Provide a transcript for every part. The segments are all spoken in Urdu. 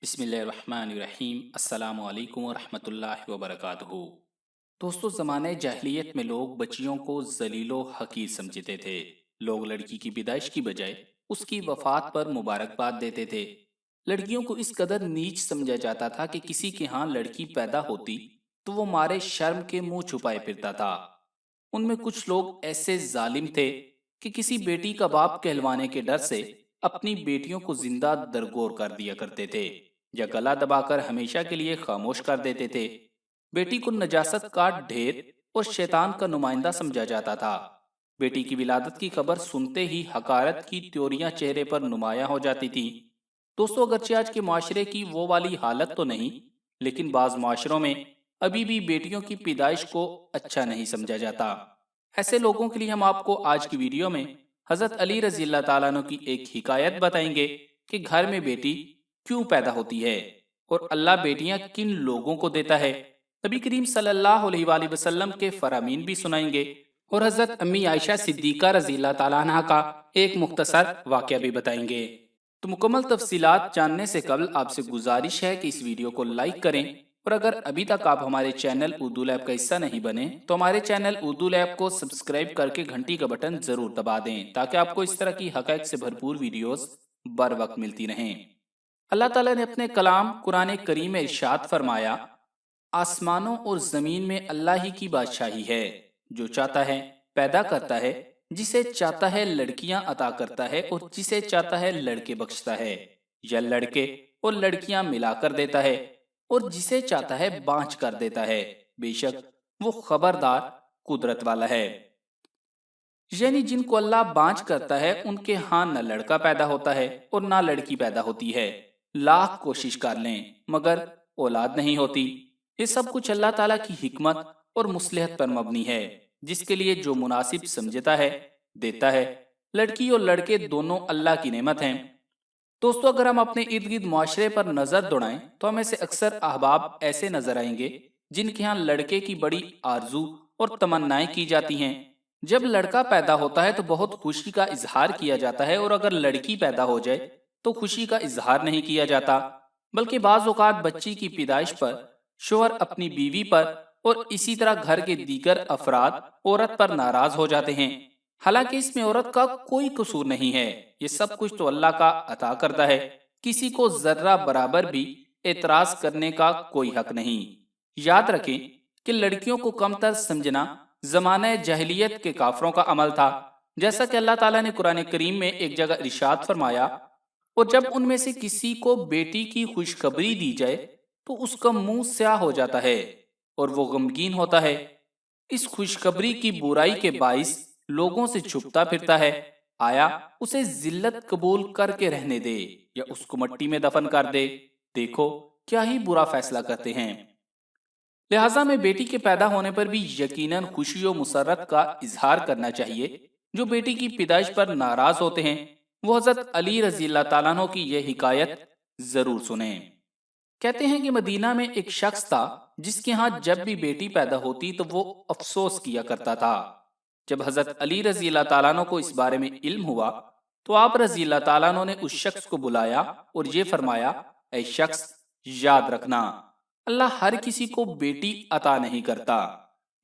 بسم اللہ الرحمن الرحیم۔ السلام علیکم ورحمۃ اللہ وبرکاتہ۔ دوستو، زمانے جاہلیت میں لوگ بچیوں کو ذلیل و حقیر سمجھتے تھے۔ لوگ لڑکی کی پیدائش کی بجائے اس کی وفات پر مبارکباد دیتے تھے۔ لڑکیوں کو اس قدر نیچ سمجھا جاتا تھا کہ کسی کے ہاں لڑکی پیدا ہوتی تو وہ مارے شرم کے منہ چھپائے پھرتا تھا۔ ان میں کچھ لوگ ایسے ظالم تھے کہ کسی بیٹی کا باپ کہلوانے کے ڈر سے اپنی بیٹیوں کو زندہ درگور کر دیا کرتے تھے یا گلا دبا کر ہمیشہ کے لیے خاموش کر دیتے تھے۔ بیٹی کو نجاست کا ڈھیر اور شیطان کا نمائندہ سمجھا جاتا تھا۔ بیٹی کی ولادت کی خبر سنتے ہی حقارت کی تیوریاں چہرے پر نمایاں ہو جاتی تھی۔ دوستو، اگرچہ آج کے معاشرے کی وہ والی حالت تو نہیں، لیکن بعض معاشروں میں ابھی بھی بیٹیوں کی پیدائش کو اچھا نہیں سمجھا جاتا۔ ایسے لوگوں کے لیے ہم آپ کو آج کی ویڈیو میں حضرت علی رضی اللہ تعالیٰ عنہ کی ایک حکایت بتائیں گے کہ گھر میں بیٹی کیوں پیدا ہوتی ہے اور اللہ بیٹیاں کن لوگوں کو دیتا ہے۔ نبی کریم صلی اللہ علیہ وآلہ وسلم کے فرامین بھی سنائیں گے اور حضرت امی عائشہ صدیقہ رضی اللہ تعالیٰ عنہ کا ایک مختصر واقعہ بھی بتائیں گے۔ تو مکمل تفصیلات جاننے سے قبل آپ سے گزارش ہے کہ اس ویڈیو کو لائک کریں، اور اگر ابھی تک آپ ہمارے چینل اردو لیب کا حصہ نہیں بنے تو ہمارے چینل اردو لیب کو سبسکرائب کر کے گھنٹی کا بٹن ضرور دبا دیں تاکہ آپ کو اس طرح کی حقائق سے بھرپور ویڈیوز بر وقت ملتی رہیں۔ اللہ تعالیٰ نے اپنے کلام قرآن کریم میں ارشاد فرمایا، آسمانوں اور زمین میں اللہ ہی کی بادشاہی ہے، جو چاہتا ہے پیدا کرتا ہے، جسے چاہتا ہے لڑکیاں عطا کرتا ہے اور جسے چاہتا ہے لڑکے بخشتا ہے، یا لڑکے اور لڑکیاں ملا کر دیتا ہے، اور جسے چاہتا ہے بانجھ کر دیتا ہے، بے شک وہ خبردار قدرت والا ہے۔ یعنی جن کو اللہ بانجھ کرتا ہے ان کے ہاں نہ لڑکا پیدا ہوتا ہے اور نہ لڑکی پیدا ہوتی ہے، لاکھ کوشش کر لیں مگر اولاد نہیں ہوتی۔ یہ سب کچھ اللہ تعالیٰ کی حکمت اور مصلحت پر مبنی ہے، جس کے لیے جو مناسب سمجھتا ہے دیتا ہے۔ لڑکی اور لڑکے دونوں اللہ کی نعمت ہیں۔ دوستو، اگر ہم اپنے ارد گرد معاشرے پر نظر دوڑائیں تو ہمیں سے اکثر احباب ایسے نظر آئیں گے جن کے ہاں لڑکے کی بڑی آرزو اور تمنائیں کی جاتی ہیں۔ جب لڑکا پیدا ہوتا ہے تو بہت خوشی کا اظہار کیا جاتا ہے، اور اگر لڑکی پیدا ہو جائے تو خوشی کا اظہار نہیں کیا جاتا، بلکہ بعض اوقات بچی کی پیدائش پر شوہر اپنی بیوی پر اور اسی طرح گھر کے دیگر افراد عورت پر ناراض ہو جاتے ہیں، حالانکہ اس میں عورت کا کوئی قصور نہیں ہے۔ یہ سب کچھ تو اللہ کا عطا کردہ ہے، کسی کو ذرہ برابر بھی اعتراض کرنے کا کوئی حق نہیں۔ یاد رکھیں کہ لڑکیوں کو کمتر سمجھنا زمانہ جاہلیت کے کافروں کا عمل تھا، جیسا کہ اللہ تعالیٰ نے قرآن کریم میں ایک جگہ ارشاد فرمایا، اور جب ان میں سے کسی کو بیٹی کی خوشخبری دی جائے تو اس کا منہ سیاہ ہو جاتا ہے اور وہ غمگین ہوتا ہے۔ اس خوشخبری کی برائی کے باعث لوگوں سے چھپتا پھرتا ہے، آیا اسے ذلت قبول کر کے رہنے دے یا اس کو مٹی میں دفن کر دے، دیکھو کیا ہی برا فیصلہ کرتے ہیں۔ لہٰذا میں بیٹی کے پیدا ہونے پر بھی یقیناً خوشی و مسرت کا اظہار کرنا چاہیے۔ جو بیٹی کی پیدائش پر ناراض ہوتے ہیں وہ حضرت علی رضی اللہ تعالیٰ عنہ کی یہ حکایت ضرور سنیں۔ کہتے ہیں کہ مدینہ میں ایک شخص تھا جس کے ہاں جب بھی بیٹی پیدا ہوتی تو وہ افسوس کیا کرتا تھا۔ جب حضرت علی رضی اللہ تعالیٰ عنہ کو اس بارے میں علم ہوا تو آپ رضی اللہ تعالیٰ عنہ نے اس شخص کو بلایا اور یہ فرمایا، اے شخص، یاد رکھنا، اللہ ہر کسی کو بیٹی عطا نہیں کرتا،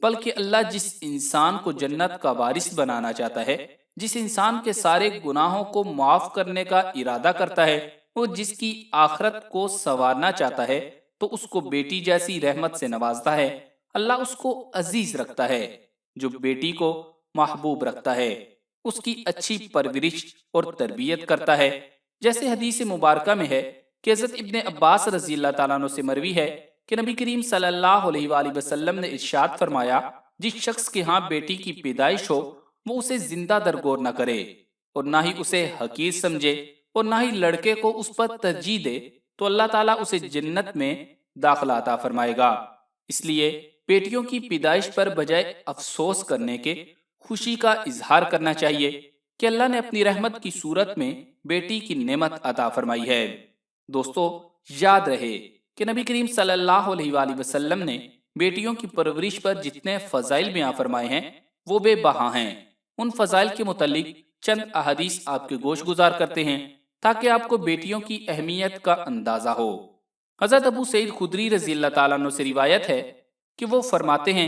بلکہ اللہ جس انسان کو جنت کا وارث بنانا چاہتا ہے، جس انسان کے سارے گناہوں کو معاف کرنے کا ارادہ کرتا ہے اور جس کی آخرت کو سنوارنا چاہتا ہے تو اس کو بیٹی جیسی رحمت سے نوازتا ہے۔ اللہ اس کو عزیز رکھتا ہے جو بیٹی کو محبوب رکھتا ہے، اس کی اچھی پرورش اور تربیت کرتا ہے۔ جیسے حدیث مبارکہ میں ہے کہ حضرت ابن عباس رضی اللہ تعالیٰ عنہ سے مروی ہے کہ نبی کریم صلی اللہ علیہ وآلہ وسلم نے ارشاد فرمایا، جس شخص کے ہاں بیٹی کی پیدائش ہو وہ اسے زندہ درگور نہ کرے اور نہ ہی اسے حقیر سمجھے اور نہ ہی لڑکے کو اس پر ترجیح دے تو اللہ تعالیٰ اسے جنت میں داخلہ عطا فرمائے گا۔ اس لیے بیٹیوں کی پیدائش پر بجائے افسوس کرنے کے خوشی کا اظہار کرنا چاہیے کہ اللہ نے اپنی رحمت کی صورت میں بیٹی کی نعمت عطا فرمائی ہے۔ دوستو، یاد رہے کہ نبی کریم صلی اللہ علیہ وآلہ وسلم نے بیٹیوں کی پرورش پر جتنے فضائل بیان فرمائے ہیں وہ بے بہا ہیں۔ ان فضائل کے متعلق چند احادیث آپ کے گوش گزار کرتے ہیں تاکہ آپ کو بیٹیوں کی اہمیت کا اندازہ ہو۔ حضرت ابو سعید خدری رضی اللہ تعالیٰ عنہ سے روایت ہے کہ وہ فرماتے ہیں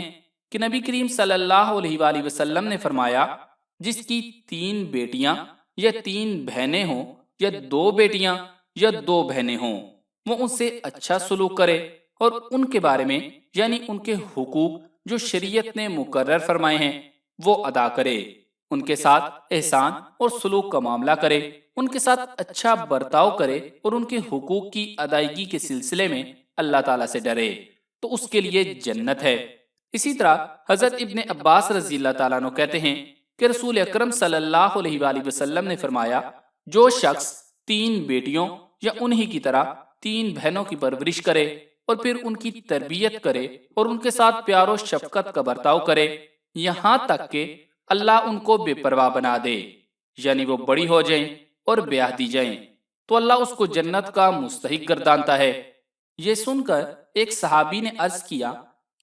کہ نبی کریم صلی اللہ علیہ وآلہ وسلم نے فرمایا، جس کی 3 بیٹیاں یا 3 بہنیں ہوں یا 2 بیٹیاں یا 2 بہنیں ہوں، وہ ان سے اچھا سلوک کرے اور ان کے بارے میں یعنی ان کے حقوق جو شریعت نے مقرر فرمائے ہیں وہ ادا کرے، ان کے ساتھ احسان اور سلوک کا معاملہ کرے، ان کے ساتھ اچھا برتاؤ کرے اور ان کے حقوق کی ادائیگی کے سلسلے میں اللہ تعالیٰ سے ڈرے تو اس کے لیے جنت ہے۔ اسی طرح حضرت ابن عباس رضی اللہ تعالیٰ عنہ کہتے ہیں کہ رسول اکرم صلی اللہ علیہ وآلہ وسلم نے فرمایا، جو شخص 3 بیٹیوں یا انہی کی طرح 3 بہنوں کی پرورش کرے اور پھر ان کی تربیت کرے اور ان کے ساتھ پیار و شفقت کا برتاؤ کرے یہاں تک کہ اللہ ان کو بے پرواہ بنا دے، یعنی وہ بڑی ہو جائیں اور بیاہ دی جائیں، تو اللہ اس کو جنت کا مستحق گردانتا ہے۔ یہ سن کر ایک صحابی نے عرض کیا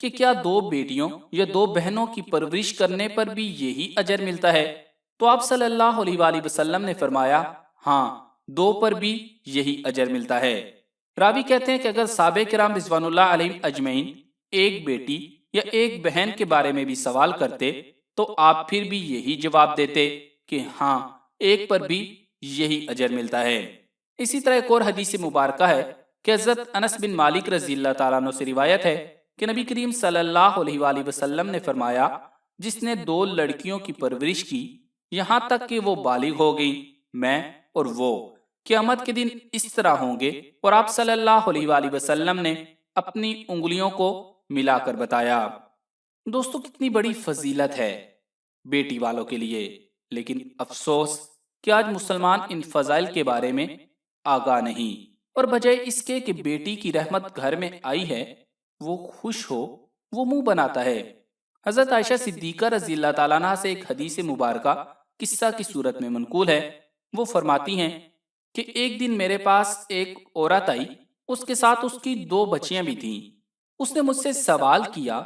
کہ کیا 2 بیٹیوں یا 2 بہنوں کی پرورش کرنے پر بھی یہی اجر ملتا ہے؟ تو آپ صلی اللہ علیہ وآلہ وسلم نے فرمایا، ہاں، 2 پر بھی یہی اجر ملتا ہے۔ راوی کہتے ہیں کہ اگر صحابہ کرام رضوان اللہ علیہم اجمعین ایک بیٹی یا ایک بہن کے بارے میں بھی سوال کرتے تو آپ پھر بھی یہی جواب دیتے کہ ہاں، ایک پر بھی یہی اجر ملتا ہے۔ اسی طرح ایک اور حدیث مبارکہ ہے کہ حضرت انس بن مالک رضی اللہ تعالیٰ عنہ سے روایت ہے کہ نبی کریم صلی اللہ علیہ وآلہ وسلم نے فرمایا، جس نے 2 لڑکیوں کی پرورش کی یہاں تک کہ وہ بالغ ہو گئی، میں اور وہ قیامت کے دن اس طرح ہوں گے، اور آپ صلی اللہ علیہ وآلہ وسلم نے اپنی انگلیوں کو ملا کر بتایا۔ دوستو، کتنی بڑی فضیلت ہے بیٹی والوں کے لیے، لیکن افسوس کہ آج مسلمان ان فضائل کے بارے میں آگاہ نہیں، اور بجائے اس کے کہ بیٹی کی رحمت گھر میں آئی ہے وہ خوش ہو، وہ منہ بناتا ہے۔ حضرت عائشہ صدیقہ رضی اللہ تعالیٰ عنہ سے ایک حدیث مبارکہ قصہ کی صورت میں منقول ہے، وہ فرماتی ہیں کہ ایک دن میرے پاس ایک عورت آئی، اس کے ساتھ اس کی 2 بچیاں بھی تھیں۔ اس نے مجھ سے سوال کیا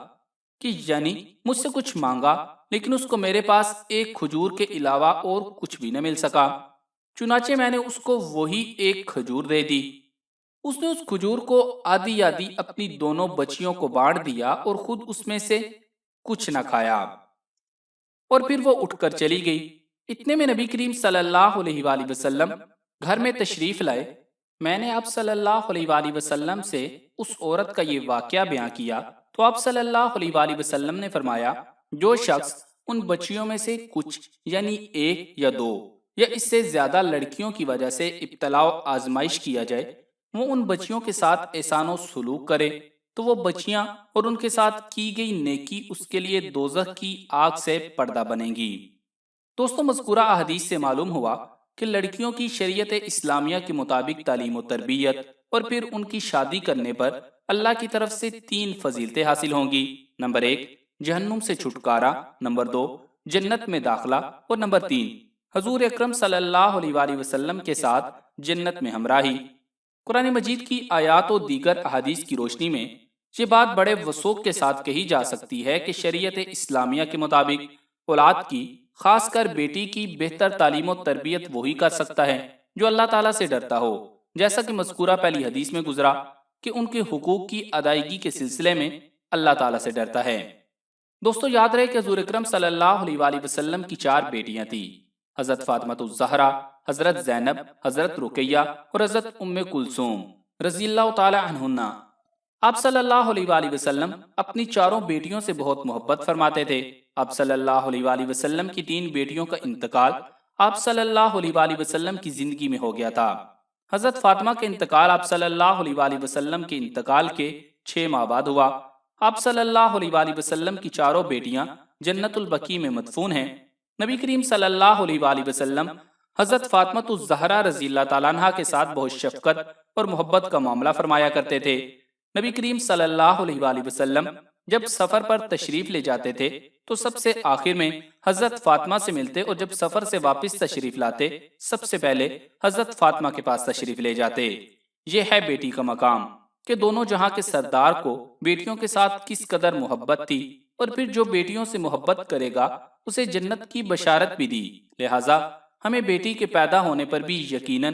کہ یعنی مجھ سے کچھ مانگا، لیکن اس کو میرے پاس ایک کھجور کے علاوہ اور کچھ بھی نہ مل سکا، چنانچہ میں نے اس کو وہی ایک کھجور دے دی۔ اس نے اس کھجور کو آدھی آدھی اپنی دونوں بچیوں کو بانٹ دیا اور خود اس میں سے کچھ نہ کھایا، اور پھر وہ اٹھ کر چلی گئی۔ اتنے میں نبی کریم صلی اللہ علیہ وآلہ وسلم گھر میں تشریف لائے۔ میں نے آپ صلی اللہ علیہ وآلہ وسلم سے اس عورت کا یہ واقعہ بیان کیا تو آپ صلی اللہ علیہ وآلہ وسلم نے فرمایا، جو شخص ان بچیوں میں سے کچھ یعنی 1 یا 2 یا اس سے زیادہ لڑکیوں کی وجہ سے ابتلاء و آزمائش کیا جائے، وہ ان بچیوں کے ساتھ احسان و سلوک کرے تو وہ بچیاں اور ان کے ساتھ کی گئی نیکی اس کے لیے دوزخ کی آگ سے پردہ بنیں گی۔ دوستوں، مذکورہ احادیث سے معلوم ہوا کہ لڑکیوں کی شریعت اسلامیہ کے مطابق تعلیم و تربیت اور پھر ان کی شادی کرنے پر اللہ کی طرف سے 3 فضیلتیں حاصل ہوں گی۔ نمبر 1، جہنم سے چھٹکارا، نمبر 2، جنت میں داخلہ، اور نمبر 3، حضور اکرم صلی اللہ علیہ وآلہ وسلم کے ساتھ جنت میں ہمراہی۔ قرآن مجید کی آیات و دیگر احادیث کی روشنی میں یہ بات بڑے وثوق کے ساتھ کہی جا سکتی ہے کہ شریعت اسلامیہ کے مطابق اولاد کی، خاص کر بیٹی کی بہتر تعلیم و تربیت وہی کر سکتا ہے جو اللہ تعالیٰ سے ڈرتا ہو، جیسا کہ مذکورہ پہلی حدیث میں گزرا کہ ان کے حقوق کی ادائیگی کے سلسلے میں اللہ تعالیٰ سے ڈرتا ہے۔ دوستو، یاد رہے کہ حضور اکرم صلی اللہ علیہ وآلہ وسلم کی 4 بیٹیاں تھیں، حضرت فاطمہ الزہرا، حضرت زینب، حضرت رقیہ اور حضرت ام کلثوم رضی اللہ تعالی عنہن۔ آپ صلی اللہ علیہ وآلہ وسلم اپنی 4 بیٹیوں سے بہت محبت فرماتے تھے۔ آپ صلی اللہ علیہ وآلہ وسلم کی 3 بیٹیوں کا انتقال آپ صلی اللہ علیہ وآلہ وسلم کی زندگی میں ہو گیا تھا۔ حضرت فاطمہ کا انتقال آپ صلی اللہ علیہ وآلہ وسلم کے انتقال کے 6 ماہ بعد ہوا۔ آپ صلی اللہ علیہ وآلہ وسلم کی 4 بیٹیاں جنت البقیع میں مدفون ہیں۔ نبی کریم صلی اللہ علیہ وآلہ وسلم حضرت فاطمہ الزہرا رضی اللہ تعالیٰ عنہ کے ساتھ بہت شفقت اور محبت کا معاملہ فرمایا کرتے تھے۔ نبی کریم صلی اللہ علیہ وآلہ وسلم جب سفر پر تشریف لے جاتے تھے تو سب سے آخر میں حضرت فاطمہ سے ملتے، اور جب سفر سے واپس تشریف لاتے سب سے پہلے حضرت فاطمہ کے پاس تشریف لے جاتے۔ یہ ہے بیٹی کا مقام کہ دونوں جہاں کے سردار کو بیٹیوں کے ساتھ کس قدر محبت تھی، اور پھر جو بیٹیوں سے محبت کرے گا اسے جنت کی بشارت بھی دی۔ لہٰذا ہمیں بیٹی کے پیدا ہونے پر بھی یقیناً